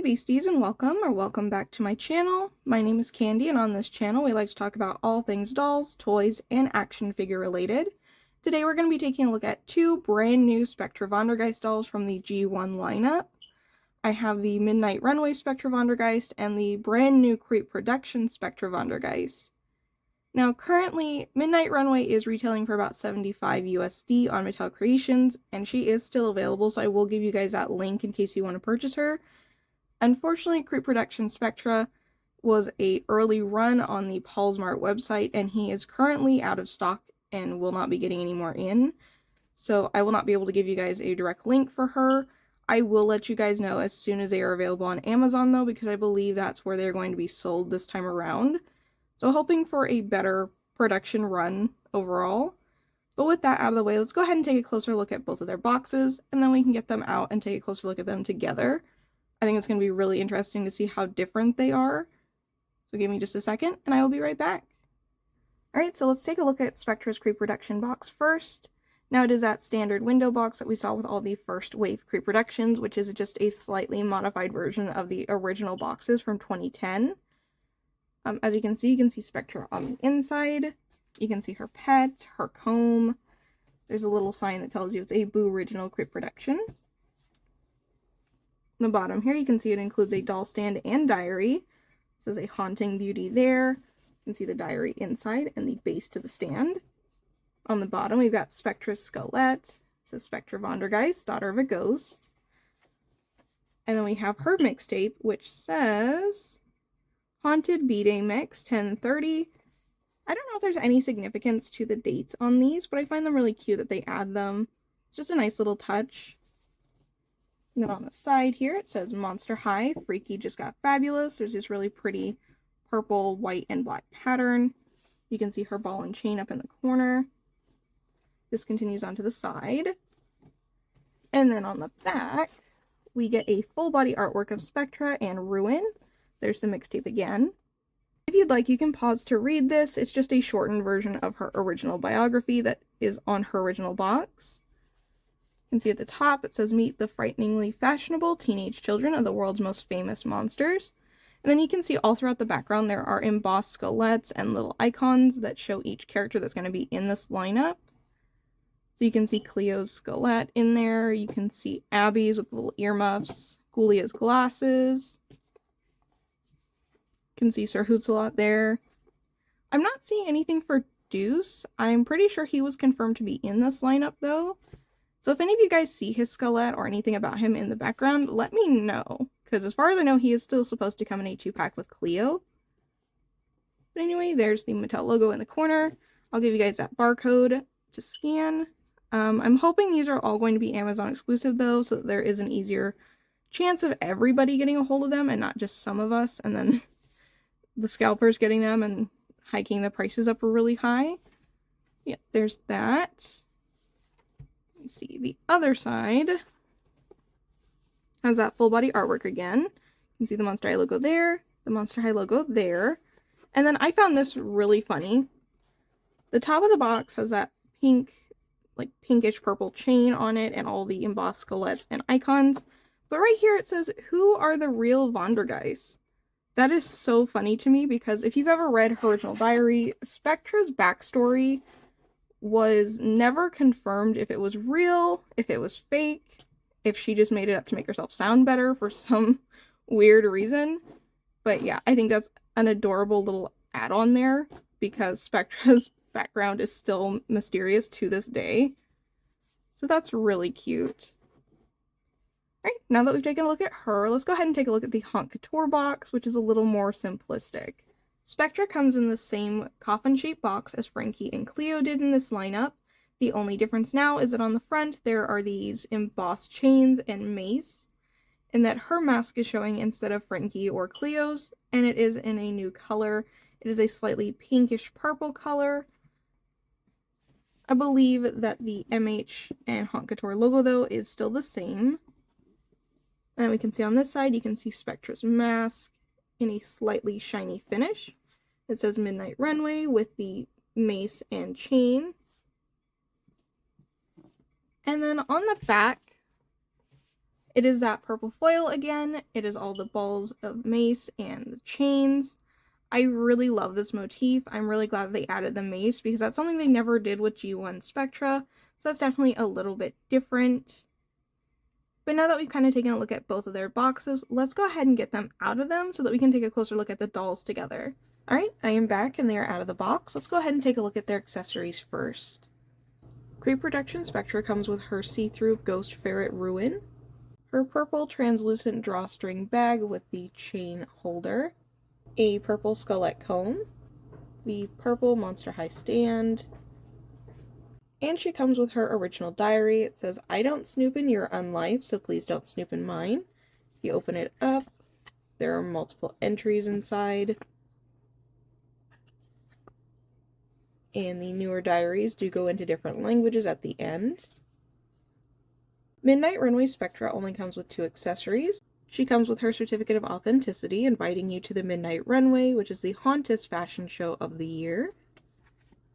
Hi Beasties and welcome back to my channel. My name is Candy and on this channel we like to talk about all things dolls, toys, and action figure related. Today we're going to be taking a look at two brand new Spectra Vondergeist dolls from the G1 lineup. I have the Midnight Runway Spectra Vondergeist and the brand new Creeproduction Spectra Vondergeist. Now currently, Midnight Runway is retailing for about $75 USD on Mattel Creations, and she is still available, so I will give you guys that link in case you want to purchase her. Unfortunately, Creeproduction Spectra was a early run on the Paulsmart website, and he is currently out of stock and will not be getting any more in. So I will not be able to give you guys a direct link for her. I will let you guys know as soon as they are available on Amazon though, because I believe that's where they're going to be sold this time around. So hoping for a better production run overall. But with that out of the way, let's go ahead and take a closer look at both of their boxes, and then we can get them out and take a closer look at them together. I think it's going to be really interesting to see how different they are. So give me just a second, and I will be right back. Alright, so let's take a look at Spectra's Creeproduction box first. Now it is that standard window box that we saw with all the first wave Creeproductions, which is just a slightly modified version of the original boxes from 2010. As you can see Spectra on the inside. You can see her pet, her comb. There's a little sign that tells you it's a Boo Original Creeproduction. On the bottom here, you can see it includes a doll stand and diary. So there's a haunting beauty there. You can see the diary inside and the base to the stand. On the bottom, we've got Spectra's Skelette. It says Spectra Vondergeist, daughter of a ghost. And then we have her mixtape, which says Haunted B-Day Mix 1030. I don't know if there's any significance to the dates on these, but I find them really cute that they add them. It's just a nice little touch. And then on the side here, it says Monster High, Freaky just got fabulous. There's this really pretty purple, white, and black pattern. You can see her ball and chain up in the corner. This continues onto the side. And then on the back, we get a full body artwork of Spectra and Ruin. There's the mixtape again. If you'd like, you can pause to read this. It's just a shortened version of her original biography that is on her original box. You can see at the top it says meet the frighteningly fashionable teenage children of the world's most famous monsters. And then you can see all throughout the background there are embossed skelettes and little icons that show each character that's going to be in this lineup. So you can see Cleo's skelette in there, you can see Abby's with little earmuffs, Ghoulia's glasses. You can see Sir Hootsalot there. I'm not seeing anything for Deuce. I'm pretty sure he was confirmed to be in this lineup though. So if any of you guys see his skelette or anything about him in the background, let me know. Because as far as I know, he is still supposed to come in a 2-pack with Cleo. But anyway, there's the Mattel logo in the corner. I'll give you guys that barcode to scan. I'm hoping these are all going to be Amazon exclusive though, so that there is an easier chance of everybody getting a hold of them and not just some of us, and then the scalpers getting them and hiking the prices up really high. Yeah, there's that. Let's see, the other side has that full body artwork again. You can see the Monster High logo there, the Monster High logo there. And then I found this really funny. The top of the box has that pink, like pinkish purple chain on it and all the embossed skelettes and icons. But right here it says, who are the real Vondergeist? That is so funny to me because if you've ever read her original diary, Spectra's backstory was never confirmed if it was real, if it was fake, if she just made it up to make herself sound better for some weird reason. But yeah, I think that's an adorable little add-on there because Spectra's background is still mysterious to this day. So that's really cute. Alright, now that we've taken a look at her, let's go ahead and take a look at the Haute Couture box, which is a little more simplistic. Spectra comes in the same coffin-shaped box as Frankie and Cleo did in this lineup. The only difference now is that on the front there are these embossed chains and mace, and that her mask is showing instead of Frankie or Cleo's, and it is in a new color. It is a slightly pinkish purple color. I believe that the MH and Haute Couture logo though is still the same. And we can see on this side, you can see Spectra's mask in a slightly shiny finish. It says Midnight Runway with the mace and chain. And then on the back, It is that purple foil again. It is all the balls of mace and the chains. I really love this motif. I'm really glad they added the mace because that's something they never did with G1 Spectra. So that's definitely a little bit different. But now that we've kind of taken a look at both of their boxes, let's go ahead and get them out of them so that we can take a closer look at the dolls together. Alright, I am back and they are out of the box. Let's go ahead and take a look at their accessories first. Creeproduction Spectra comes with her see-through Ghost Ferret Ruin, her purple translucent drawstring bag with the chain holder, a purple skullet comb, the purple Monster High stand, and she comes with her original diary. It says, "I don't snoop in your unlife, so please don't snoop in mine." You open it up, there are multiple entries inside. And the newer diaries do go into different languages at the end. Midnight Runway Spectra only comes with 2 accessories. She comes with her certificate of authenticity, inviting you to the Midnight Runway, which is the hottest fashion show of the year.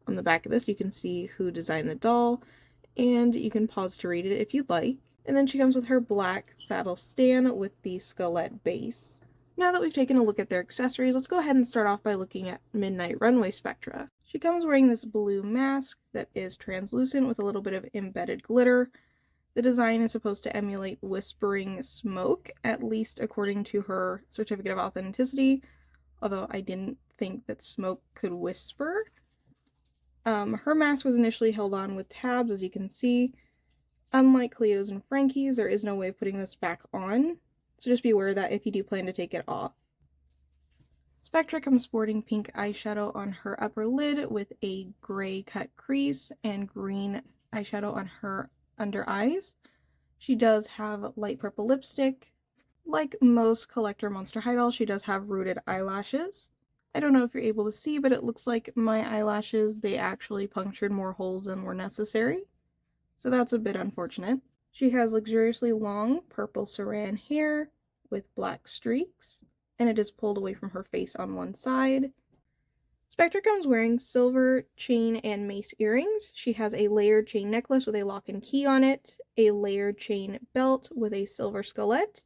On the back of this, you can see who designed the doll, and you can pause to read it if you'd like. And then she comes with her black saddle stand with the skullet base. Now that we've taken a look at their accessories, let's go ahead and start off by looking at Midnight Runway Spectra. She comes wearing this blue mask that is translucent with a little bit of embedded glitter. The design is supposed to emulate whispering smoke, at least according to her certificate of authenticity, although I didn't think that smoke could whisper. Her mask was initially held on with tabs, as you can see. Unlike Cleo's and Frankie's, there is no way of putting this back on, so just be aware that if you do plan to take it off. Spectra comes sporting pink eyeshadow on her upper lid with a gray cut crease and green eyeshadow on her under eyes. She does have light purple lipstick. Like most collector Monster High dolls, she does have rooted eyelashes. I don't know if you're able to see, but it looks like my eyelashes, they actually punctured more holes than were necessary. So that's a bit unfortunate. She has luxuriously long purple saran hair with black streaks, and it is pulled away from her face on one side. Spectra comes wearing silver chain and mace earrings. She has a layered chain necklace with a lock and key on it, a layered chain belt with a silver skullet,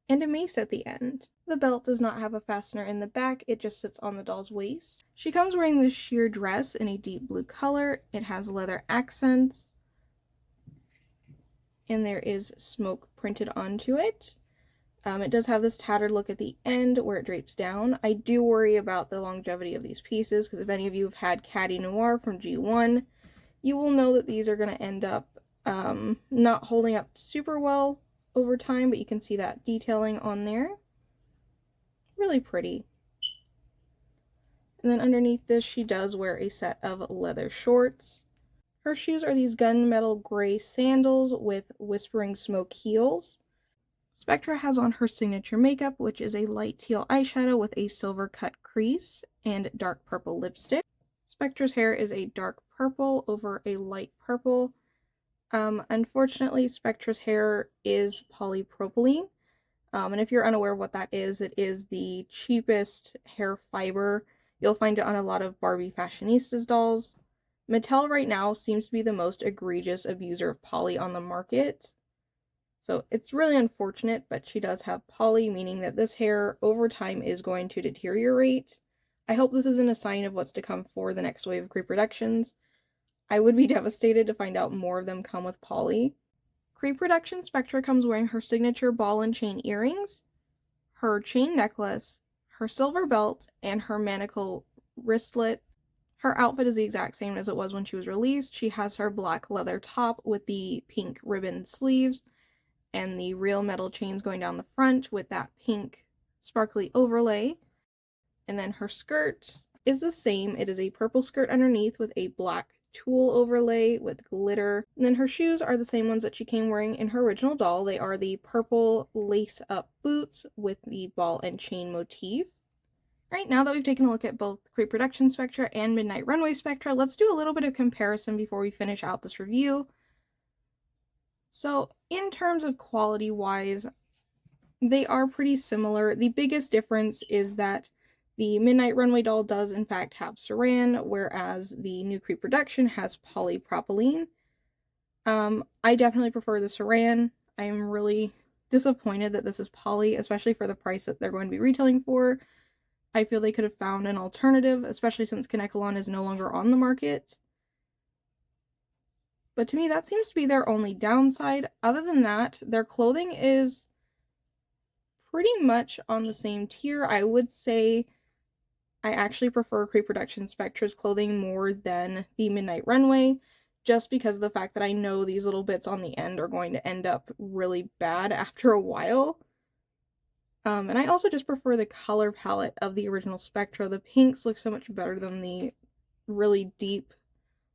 and a mace at the end. The belt does not have a fastener in the back, it just sits on the doll's waist. She comes wearing this sheer dress in a deep blue color. It has leather accents, and there is smoke printed onto it. It does have this tattered look at the end where it drapes down. I do worry about the longevity of these pieces, because if any of you have had Caddy Noir from G1, you will know that these are going to end up not holding up super well over time, but you can see that detailing on there. Really pretty. And then underneath this, she does wear a set of leather shorts. Her shoes are these gunmetal gray sandals with whispering smoke heels. Spectra has on her signature makeup, which is a light teal eyeshadow with a silver cut crease and dark purple lipstick. Spectra's hair is a dark purple over a light purple. Unfortunately, Spectra's hair is polypropylene. And if you're unaware of what that is, it is the cheapest hair fiber. You'll find it on a lot of Barbie fashionistas dolls. Mattel right now seems to be the most egregious abuser of poly on the market. So it's really unfortunate, but she does have poly, meaning that this hair over time is going to deteriorate. I hope this isn't a sign of what's to come for the next wave of Creeproductions. I would be devastated to find out more of them come with poly. Creeproduction Spectra comes wearing her signature ball and chain earrings, her chain necklace, her silver belt, and her manacle wristlet. Her outfit is the exact same as it was when she was released. She has her black leather top with the pink ribbon sleeves and the real metal chains going down the front with that pink sparkly overlay. And then her skirt is the same. It is a purple skirt underneath with a black tulle overlay with glitter. And then her shoes are the same ones that she came wearing in her original doll. They are the purple lace-up boots with the ball and chain motif. Alright, now that we've taken a look at both Creeproduction Spectra and Midnight Runway Spectra, let's do a little bit of comparison before we finish out this review. So, in terms of quality-wise, they are pretty similar. The biggest difference is that the Midnight Runway doll does in fact have saran, whereas the new Creeproduction has polypropylene. I definitely prefer the saran. I'm really disappointed that this is poly, especially for the price that they're going to be retailing for. I feel they could have found an alternative, especially since Kanekalon is no longer on the market. But to me, that seems to be their only downside. Other than that, their clothing is pretty much on the same tier. I would say I actually prefer Creeproduction Spectra's clothing more than the Midnight Runway, just because of the fact that I know these little bits on the end are going to end up really bad after a while. And I also just prefer the color palette of the original Spectra. The pinks look so much better than the really deep,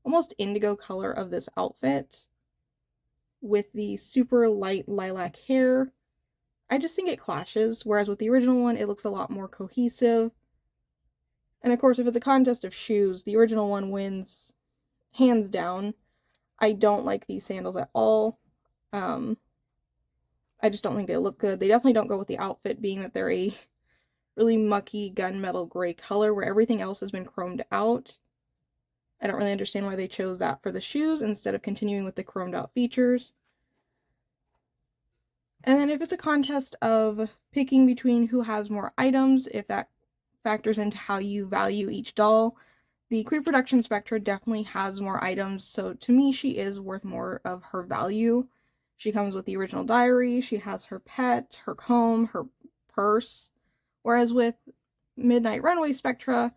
almost indigo color of this outfit. With the super light lilac hair, I just think it clashes, whereas with the original one, it looks a lot more cohesive. And of course, if it's a contest of shoes, the original one wins hands down. I don't like these sandals at all. I just don't think they look good. They definitely don't go with the outfit, being that they're a really mucky gunmetal gray color where everything else has been chromed out. I don't really understand why they chose that for the shoes instead of continuing with the chromed out features. And then if it's a contest of picking between who has more items, if that factors into how you value each doll, the Creeproduction Spectra definitely has more items, so to me she is worth more of her value. She comes with the original diary, she has her pet, her comb, her purse, whereas with Midnight Runway Spectra,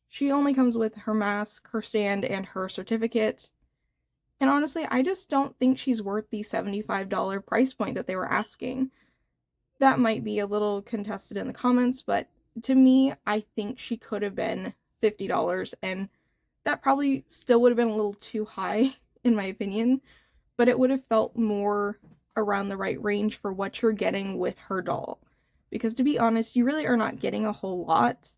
she only comes with her mask, her stand, and her certificate. And honestly, I just don't think she's worth the $75 price point that they were asking. That might be a little contested in the comments, but to me, I think she could have been $50, and that probably still would have been a little too high, in my opinion, but it would have felt more around the right range for what you're getting with her doll. Because to be honest, you really are not getting a whole lot.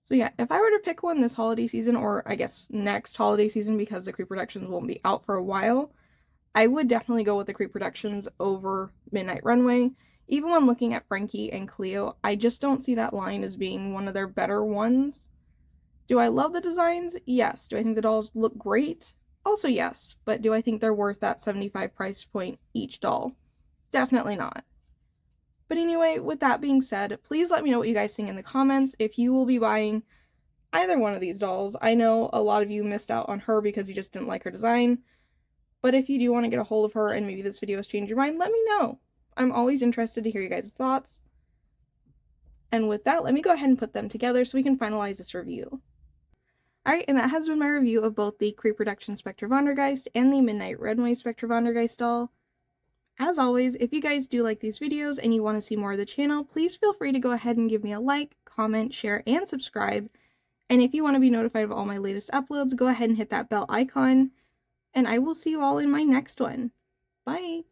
So yeah, if I were to pick one this holiday season, or I guess next holiday season because the Creeproductions won't be out for a while, I would definitely go with the Creeproductions over Midnight Runway. Even when looking at Frankie and Cleo, I just don't see that line as being one of their better ones. Do I love the designs? Yes. Do I think the dolls look great? Also yes. But do I think they're worth that $75 price point each doll? Definitely not. But anyway, with that being said, please let me know what you guys think in the comments if you will be buying either one of these dolls. I know a lot of you missed out on her because you just didn't like her design, but if you do want to get a hold of her and maybe this video has changed your mind, let me know. I'm always interested to hear you guys' thoughts. And with that, let me go ahead and put them together so we can finalize this review. Alright, and that has been my review of both the Creeproduction Spectra Vondergeist and the Midnight Runway Spectra Vondergeist doll. As always, if you guys do like these videos and you want to see more of the channel, please feel free to go ahead and give me a like, comment, share, and subscribe. And if you want to be notified of all my latest uploads, go ahead and hit that bell icon. And I will see you all in my next one. Bye!